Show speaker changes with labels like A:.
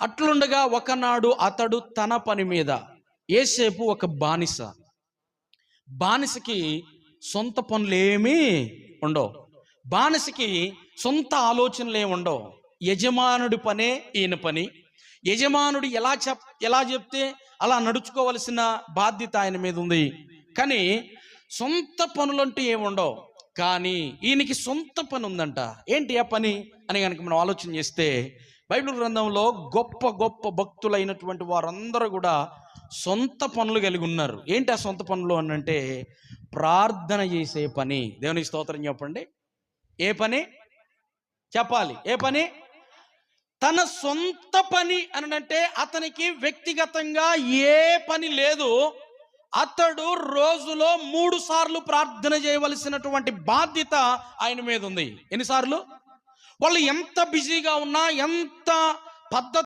A: అట్లుండగా ఒకనాడు అతడు తన పని మీద, యేసేపు ఒక బానిసకి సొంత పనులేమీ ఉండవు. బానిసకి సొంత ఆలోచనలు ఏమి ఉండవు. యజమానుడి పనే ఈయన పని. యజమానుడు ఎలా చెప్తే అలా నడుచుకోవలసిన బాధ్యత ఆయన మీద ఉంది. కానీ సొంత పనులంటూ ఏమి ఉండవు. కానీ ఈయనకి సొంత పని ఉందంట. ఏంటి ఆ పని అని కనుక మనం ఆలోచన చేస్తే, బైబిల్ గ్రంథంలో గొప్ప గొప్ప భక్తులైనటువంటి వారందరూ కూడా సొంత పనులు కలిగి ఉన్నారు. ఏంటి ఆ సొంత పనులు అని అంటే, ప్రార్థన చేసే పని. దేవునికి స్తోత్రం చెప్పండి. ఏ పని చెప్పాలి? ఏ పని? తన సొంత పని అని అంటే అతనికి వ్యక్తిగతంగా ఏ పని లేదు. అతడు రోజులో 3 సార్లు ప్రార్థన చేయవలసినటువంటి బాధ్యత ఆయన మీద ఉంది. ఎన్నిసార్లు? వాళ్ళు ఎంత బిజీగా ఉన్నా, ఎంత పద్ధతి